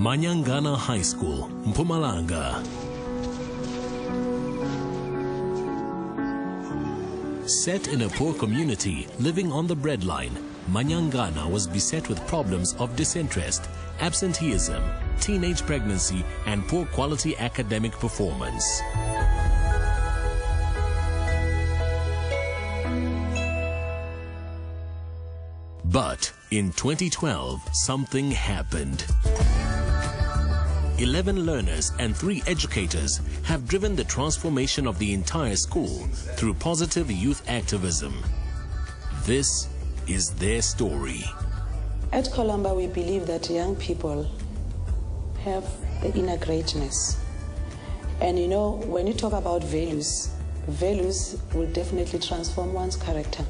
Manyangana High School, Mpumalanga. Set in a poor community living on the breadline, Manyangana was beset with problems of disinterest, absenteeism, teenage pregnancy, and poor quality academic performance. But in 2012, something happened. 11 learners and 3 educators have driven the transformation of the entire school through positive youth activism. This is their story. At Columba, we believe that young people have the inner greatness. And you know, when you talk about values, values will definitely transform one's character.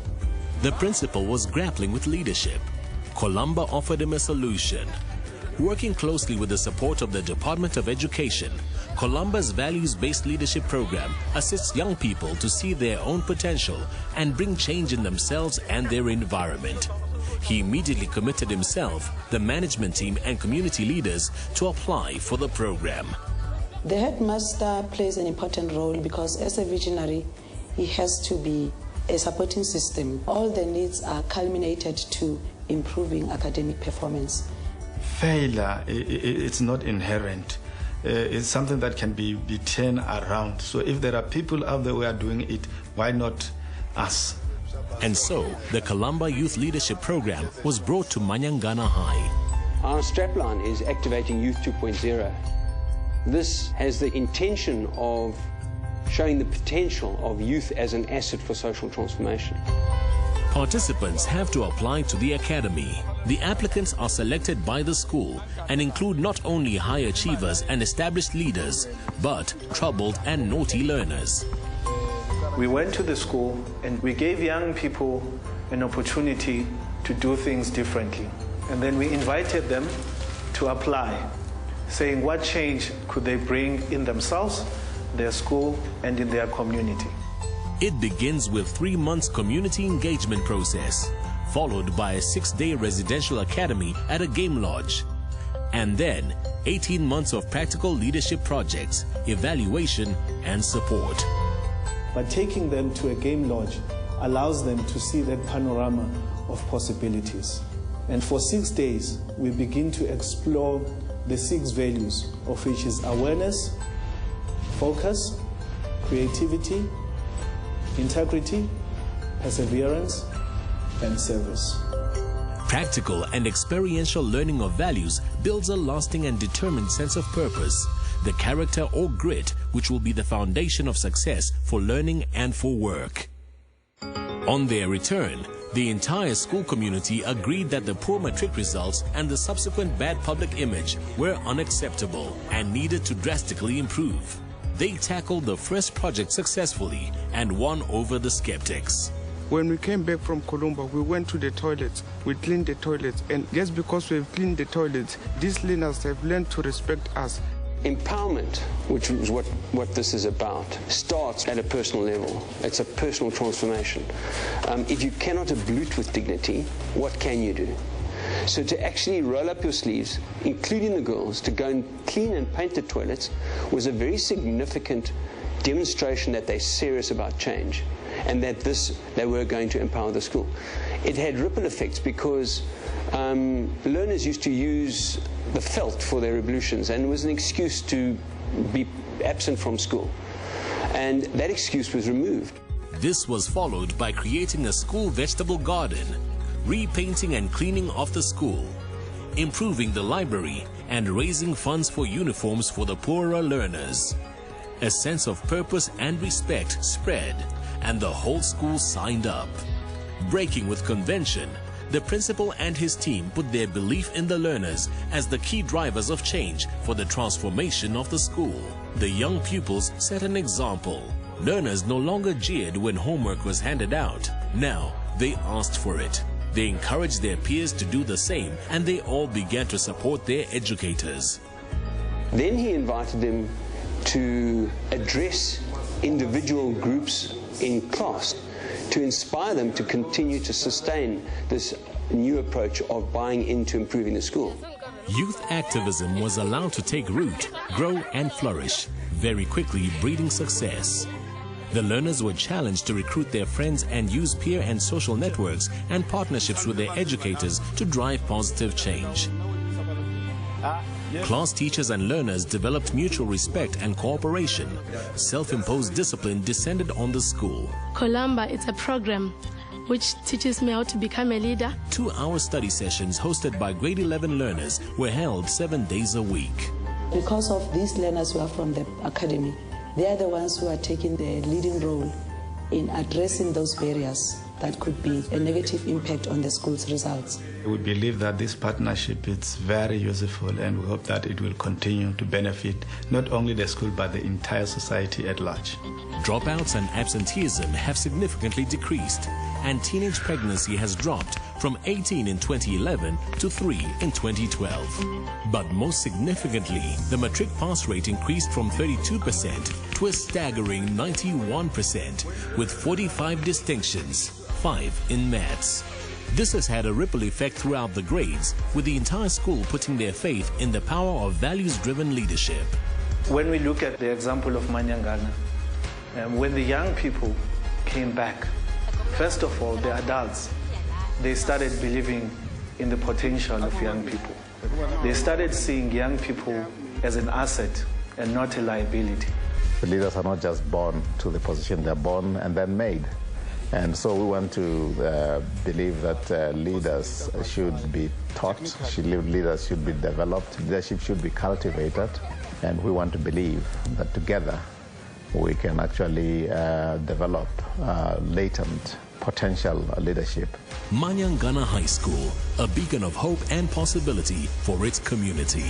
The principal was grappling with leadership. Columba offered him a solution. Working closely with the support of the Department of Education, Columba's values-based leadership program assists young people to see their own potential and bring change in themselves and their environment. He immediately committed himself, the management team and community leaders to apply for the program. The headmaster plays an important role because as a visionary, he has to be a supporting system. All the needs are culminated to improving academic performance. Failure, it's not inherent. It's something that can be turned around. So if there are people out there who are doing it, why not us? And so, the Columba Youth Leadership Program was brought to Manyangana High. Our strapline is Activating Youth 2.0. This has the intention of showing the potential of youth as an asset for social transformation. Participants have to apply to the academy. The applicants are selected by the school and include not only high achievers and established leaders, but troubled and naughty learners. We went to the school and we gave young people an opportunity to do things differently. And then we invited them to apply, saying what change could they bring in themselves, their school, and in their community. It begins with 3 months community engagement process, followed by a 6-day residential academy at a game lodge, and then 18 months of practical leadership projects, evaluation and support. But taking them to a game lodge allows them to see that panorama of possibilities. And for 6 days, we begin to explore the 6 values, of which is awareness, focus, creativity, integrity, perseverance, and service. Practical and experiential learning of values builds a lasting and determined sense of purpose, the character or grit which will be the foundation of success for learning and for work. On their return, the entire school community agreed that the poor matric results and the subsequent bad public image were unacceptable and needed to drastically improve. They tackled the first project successfully and won over the skeptics. When we came back from Columba, we went to the toilets, we cleaned the toilets, and just because we've cleaned the toilets, these learners have learned to respect us. Empowerment, which is what this is about, starts at a personal level. It's a personal transformation. If you cannot ablude with dignity, what can you do? So to actually roll up your sleeves, including the girls, to go and clean and paint the toilets was a very significant demonstration that they're serious about change and that they were going to empower the school. It had ripple effects because learners used to use the felt for their ablutions, and it was an excuse to be absent from school. And that excuse was removed. This was followed by creating a school vegetable garden, repainting and cleaning of the school, improving the library, and raising funds for uniforms for the poorer learners. A sense of purpose and respect spread, and the whole school signed up. Breaking with convention, the principal and his team put their belief in the learners as the key drivers of change for the transformation of the school. The young pupils set an example. Learners no longer jeered when homework was handed out. Now, they asked for it. They encouraged their peers to do the same, and they all began to support their educators. Then he invited them to address individual groups in class to inspire them to continue to sustain this new approach of buying into improving the school. Youth activism was allowed to take root, grow and flourish, very quickly breeding success. The learners were challenged to recruit their friends and use peer and social networks and partnerships with their educators to drive positive change. Class teachers and learners developed mutual respect and cooperation. Self-imposed discipline descended on the school. Columba is a program which teaches me how to become a leader. 2-hour study sessions hosted by grade 11 learners were held 7 days a week. Because of these learners who are from the academy, they are the ones who are taking the leading role in addressing those barriers that could be a negative impact on the school's results. We believe that this partnership is very useful, and we hope that it will continue to benefit not only the school but the entire society at large. Dropouts and absenteeism have significantly decreased, and teenage pregnancy has dropped from 18 in 2011 to 3 in 2012. But most significantly, the matric pass rate increased from 32% to a staggering 91%, with 45 distinctions, 5 in maths. This has had a ripple effect throughout the grades, with the entire school putting their faith in the power of values-driven leadership. When we look at the example of Manyangana, when the young people came back, first of all, the adults, they started believing in the potential of young people. They started seeing young people as an asset and not a liability. The leaders are not just born to the position, they're born and then made. And so we want to believe that leaders should be taught, leaders should be developed, leadership should be cultivated, and we want to believe that together we can actually develop latent potential leadership. Manyangana High School, a beacon of hope and possibility for its community.